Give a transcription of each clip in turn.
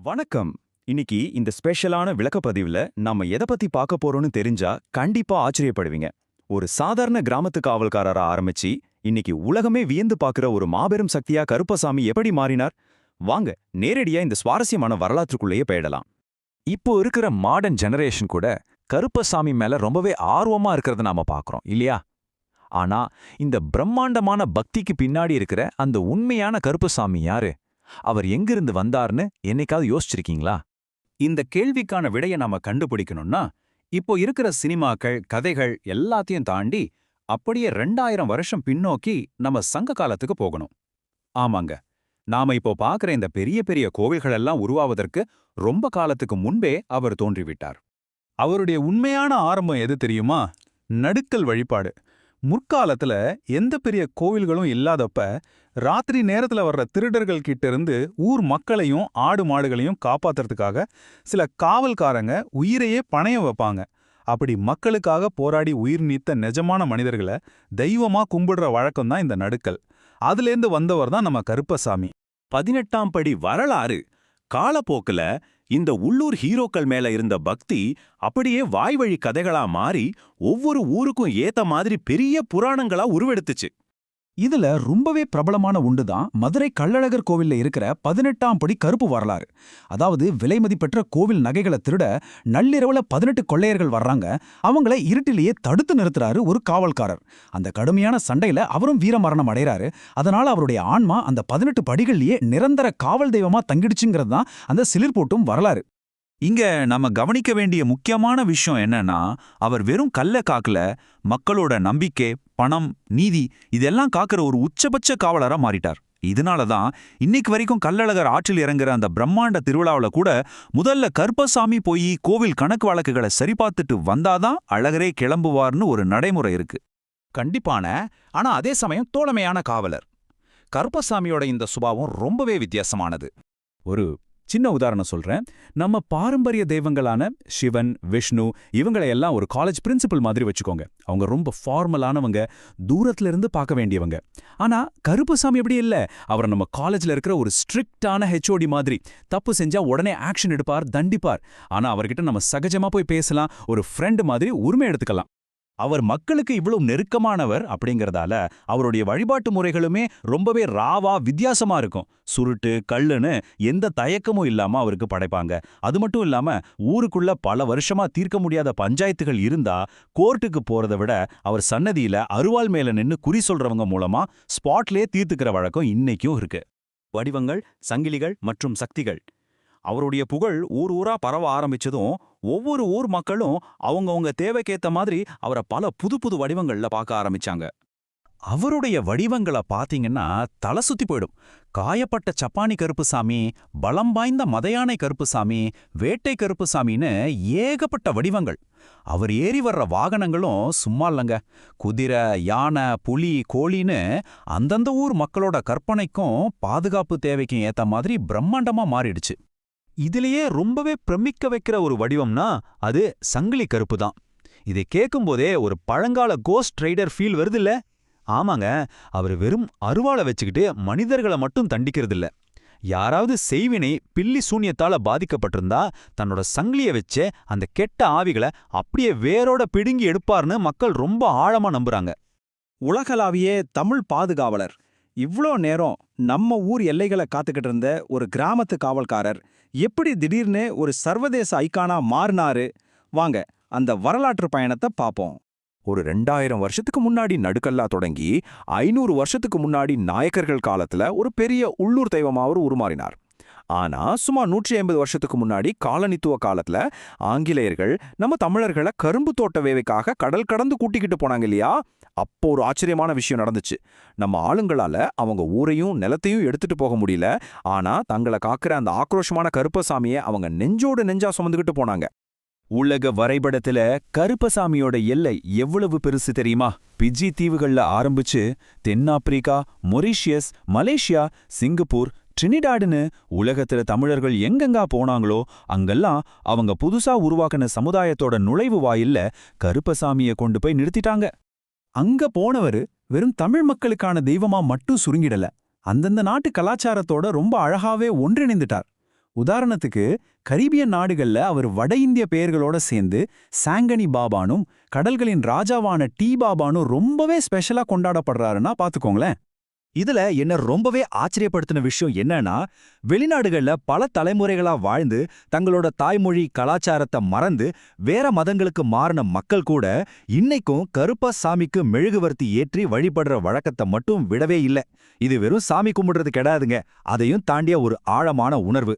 வணக்கம். இன்னைக்கு இந்த ஸ்பெஷலான விளக்கப்பதிவுல நாம எதை பத்தி பார்க்க போறோம்னு தெரிஞ்சா கண்டிப்பா ஆச்சரியப்படுவீங்க. ஒரு சாதாரண கிராமத்து காவல்காரரா ஆரம்பிச்சு இன்னைக்கு உலகமே வியந்து பார்க்கிற ஒரு மாபெரும் சக்தியா கருப்பசாமி எப்படி மாறினார்? வாங்க நேரடியா இந்த சுவாரஸ்யமான வரலாற்றுக்குள்ளேயே போயிடலாம். இப்போ இருக்கிற மாடர்ன் ஜெனரேஷன் கூட கருப்பசாமி மேல ரொம்பவே ஆர்வமா இருக்கிறத நாம பார்க்கறோம் இல்லையா? ஆனா இந்த பிரம்மாண்டமான பக்திக்கு பின்னாடி இருக்கிற அந்த உண்மையான கருப்பசாமி யாரு? அவர் எங்கிருந்து வந்தார்னு என்னைக்காவது யோசிச்சிருக்கீங்களா? இந்த கேள்விக்கான விடையை நாம கண்டுபிடிக்கணும்னா இப்போ இருக்கிற சினிமாக்கள் கதைகள் எல்லாத்தையும் தாண்டி அப்படியே 2000 வருஷம் பின்னோக்கி நம்ம சங்க காலத்துக்கு போகணும். ஆமாங்க, நாம இப்போ பார்க்குற இந்த பெரிய பெரிய கோவில்கள் எல்லாம் உருவாவதற்கு ரொம்ப காலத்துக்கு முன்பே அவர் தோன்றிவிட்டார். அவருடைய உண்மையான ஆரம்பம் எது தெரியுமா? நடுக்கல் வழிபாடு. முற்காலத்துல எந்த பெரிய கோவில்களும் இல்லாதப்ப ராத்திரி நேரத்துல வர்ற திருடர்கள் கிட்ட இருந்து ஊர் மக்களையும் ஆடு மாடுகளையும் காப்பாத்துறதுக்காக சில காவல்காரங்க உயிரையே பணயம் வைப்பாங்க. அப்படி மக்களுக்காக போராடி உயிர் நீத்த நிஜமான மனிதர்களை தெய்வமா கும்பிடுற வழக்கம்தான் இந்த நடுக்கல். அதுலேருந்து வந்தவர் தான் நம்ம கருப்பசாமி. 18ஆம் படி வரலாறு. காலப்போக்குல இந்த உள்ளூர் ஹீரோக்கள் மேல இருந்த பக்தி அப்படியே வாய்வழி கதைகளா மாறி ஒவ்வொரு ஊருக்கும் ஏத்த மாதிரி பெரிய புராணங்களா உருவெடுத்துச்சு. இதுல ரொம்பவே பிரபலமான ஒன்றுதான் மதுரை கள்ளழகர் கோவில்ல இருக்கிற 18ஆம் படி கருப்பு வரலாறு. அதாவது விலைமதிப்பெற்ற கோவில் நகைகளை திருட நள்ளிரவுல 18 கொள்ளையர்கள் வர்றாங்க. அவங்கள இருட்டிலேயே தடுத்து நிறுத்துறாரு ஒரு காவல்காரர். அந்த கடுமையான சண்டையில அவரும் வீரமரணம் அடைறாரு. அதனால அவருடைய ஆன்மா அந்த 18 படிகள்லயே நிரந்தர காவல் தெய்வமா தங்கிடுச்சுங்கிறது தான் அந்த சிலிர் போட்டும் வரலாறு. இங்க நம்ம கவனிக்க வேண்டிய முக்கியமான விஷயம் என்னன்னா, அவர் வெறும் கல்ல காக்கல, மக்களோட நம்பிக்கை, பணம், நீதி இதெல்லாம் காக்கிற ஒரு உச்சபட்ச காவலரா மாறிட்டார். இதனாலதான் இன்னைக்கு வரைக்கும் கள்ளழகர் ஆற்றில் இறங்குற அந்த பிரம்மாண்ட திருவிழாவுல கூட முதல்ல கருப்பசாமி போய் கோவில் கணக்கு வழக்குகளை சரிபார்த்துட்டு வந்தாதான் அழகரே கிளம்புவார்னு ஒரு நடைமுறை இருக்கு. கண்டிப்பான, ஆனா அதே சமயம் தோழமையான காவலர். கருப்பசாமியோட இந்த சுபாவம் ரொம்பவே வித்தியாசமானது. ஒரு சின்ன உதாரணம் சொல்றேன். நம்ம பாரம்பரிய தெய்வங்களான சிவன், விஷ்ணு இவங்களையெல்லாம் ஒரு காலேஜ் பிரின்சிபல் மாதிரி வச்சுக்கோங்க. அவங்க ரொம்ப ஃபார்மலானவங்க, தூரத்துல இருந்து பார்க்க வேண்டியவங்க. ஆனா கருப்பசாமி எப்படி இல்ல, அவர் நம்ம காலேஜ்ல இருக்கிற ஒரு ஸ்ட்ரிக்டான ஹெச்ஓடி மாதிரி. தப்பு செஞ்சா உடனே ஆக்ஷன் எடுப்பார், தண்டிப்பார். ஆனா அவர்கிட்ட நம்ம சகஜமா போய் பேசலாம், ஒரு ஃப்ரெண்டு மாதிரி உரிமை எடுத்துக்கலாம். அவர் மக்களுக்கு இவ்வளவு நெருக்கமானவர் அப்படிங்கறதால அவருடைய வழிபாட்டு முறைகளுமே ரொம்பவே ராவா வித்தியாசமா இருக்கும். சுருட்டு கல்லுன்னு எந்த தயக்கமும் இல்லாம அவருக்கு படைப்பாங்க. அது மட்டும் இல்லாம ஊருக்குள்ள பல வருஷமா தீர்க்க முடியாத பஞ்சாயத்துகள் இருந்தா கோர்ட்டுக்கு போறதை விட அவர் சன்னதியில அருவாள் மேல நின்னு குறி சொல்றவங்க மூலமா ஸ்பாட்லயே தீர்த்துக்கிற வழக்கம் இன்னைக்கும் இருக்கு. வடிவங்கள், சங்கிலிகள் மற்றும் சக்திகள். அவருடைய புகழ் ஊர் ஊரா பரவ ஆரம்பிச்சதும் ஒவ்வொரு ஊர் மக்களும் அவங்கவங்க தேவைக்கேத்த மாதிரி அவரை பல புது புது வடிவங்கள்ல பார்க்க ஆரம்பிச்சாங்க. அவருடைய வடிவங்களை பாத்தீங்கன்னா தலை சுத்தி போயிடும். காயப்பட்ட சப்பானி கருப்புசாமி, பலம் வாய்ந்த மதையானை கருப்புசாமி, வேட்டை கருப்புசாமின்னு ஏகப்பட்ட வடிவங்கள். அவர் ஏறி வர்ற வாகனங்களும் சும்மா இல்லங்க. குதிரை, யானை, புலி, கோழின்னு அந்தந்த ஊர் மக்களோட கற்பனைக்கும் பாதுகாப்பு தேவைக்கும் ஏத்த மாதிரி பிரம்மாண்டமா மாறிடுச்சு. இதுலயே ரொம்பவே பிரமிக்க வைக்கிற ஒரு வடிவம்னா அது சங்கிலி கருப்பு தான். இதை கேட்கும்போதே ஒரு பழங்கால கோஸ்ட் ரைடர் ஃபீல் வருதில்ல? ஆமாங்க, அவர் வெறும் அருவாளை வச்சுக்கிட்டு மனிதர்களை மட்டும் தண்டிக்கிறதில்ல. யாராவது செய்வினை பில்லி சூன்யத்தால பாதிக்கப்பட்டிருந்தா தன்னோட சங்கிலிய வச்சே அந்த கெட்ட ஆவிகளை அப்படியே வேரோட பிடுங்கி எடுப்பார்னு மக்கள் ரொம்ப ஆழமா நம்புறாங்க. உலகளாவிய தமிழ் பாதுகாவலர். இவ்ளோ நேரம் நம்ம ஊர் எல்லைகளை காத்துக்கிட்டு இருந்த ஒரு கிராமத்து காவல்காரர் எப்படி திடீர்னு ஒரு சர்வதேச ஐகானா மாறினாரு? வாங்க அந்த வரலாற்று பயணத்தை பார்ப்போம். ஒரு 2000 வருஷத்துக்கு முன்னாடி நடுக்கல்லா தொடங்கி 500 வருஷத்துக்கு முன்னாடி நாயக்கர்கள் காலத்துல ஒரு பெரிய உள்ளூர் தெய்வமா அவர் உருமாறினார். ஆனா சுமார் 150 வருஷத்துக்கு முன்னாடி காலனித்துவ காலத்துல ஆங்கிலேயர்கள் நம்ம தமிழர்களை கரும்பு தோட்ட வேவைக்காக கடல் கடந்து கூட்டிக்கிட்டு போனாங்க இல்லையா? அப்போ ஒரு ஆச்சரியமான விஷயம் நடந்துச்சு. நம்ம ஆளுங்களால அவங்க ஊரையும் நிலத்தையும் எடுத்துட்டு போக முடியல. ஆனா தங்களை காக்கிற அந்த ஆக்ரோஷமான கருப்பசாமியை அவங்க நெஞ்சோடு நெஞ்சா சுமந்துகிட்டு போனாங்க. உலக வரைபடத்துல கருப்பசாமியோட எல்லை எவ்வளவு பெருசு தெரியுமா? பிஜி தீவுகள்ல ஆரம்பிச்சு தென்னாப்பிரிக்கா, மொரீஷியஸ், மலேசியா, சிங்கப்பூர், ட்ரினிடாடுன்னு உலகத்துல தமிழர்கள் எங்கெங்கா போனாங்களோ அங்கெல்லாம் அவங்க புதுசா உருவாக்கின சமுதாயத்தோட நுழைவு வாயில்ல கருப்பசாமிய கொண்டு போய் நிறுத்திட்டாங்க. அங்க போனவரு வெறும் தமிழ் மக்களுக்கான தெய்வமா மட்டும் சுருங்கிடல, அந்தந்த நாட்டு கலாச்சாரத்தோட ரொம்ப அழகாவே ஒன்றிணைந்துட்டார். உதாரணத்துக்கு கரீபியன் நாடுகள்ல அவர் வட இந்திய பெயர்களோட சேர்ந்து சாங்கனி பாபானும் கடல்களின் ராஜாவான டீ பாபானும் ரொம்பவே ஸ்பெஷலா கொண்டாடப்படுறாருன்னா பாத்துக்கோங்களேன். இதுல என்ன ரொம்பவே ஆச்சரியப்படுத்தின விஷயம் என்னன்னா, வெளிநாடுகள்ல பல தலைமுறைகளா வாழ்ந்து தங்களோட தாய்மொழி கலாச்சாரத்தை மறந்து வேற மதங்களுக்கு மாறின மக்கள் கூட இன்னைக்கும் கருப்பசாமிக்கு மெழுகுவர்த்தி ஏற்றி வழிபடுற வழக்கத்தை மட்டும் விடவே இல்ல. இது வெறும் சாமி கும்பிடுறது கிடையாதுங்க, அதையும் தாண்டிய ஒரு ஆழமான உணர்வு.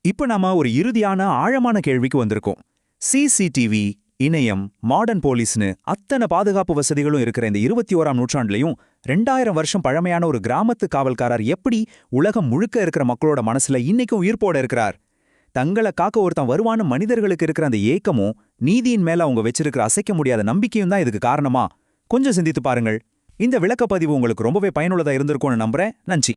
இப்ப நாம ஒரு இறுதியான ஆழமான கேள்விக்கு வந்திருக்கோம். சிசிடிவி, இணையம், மாடர்ன் போலீஸ்னு அத்தனை பாதுகாப்பு வசதிகளும் இருக்கிற இந்த 21ஆம் நூற்றாண்டுலயும் 2000 வருஷம் பழமையான ஒரு கிராமத்து காவல்காரர் எப்படி உலகம் முழுக்க இருக்கிற மக்களோட மனசுல இன்னைக்கும் உயிர்ப்போட இருக்கிறார்? தங்களை காக்க ஒருத்தன் வருவான மனிதர்களுக்கு இருக்கிற அந்த ஏக்கமும் நீதியின் மேல அவங்க வச்சிருக்கிற அசைக்க முடியாத நம்பிக்கையும் தான் இதுக்கு காரணமா? கொஞ்சம் சிந்தித்து பாருங்கள். இந்த விளக்கப்பதிவு உங்களுக்கு ரொம்பவே பயனுள்ளதா இருந்திருக்கும்னு நம்புறேன். நன்றி.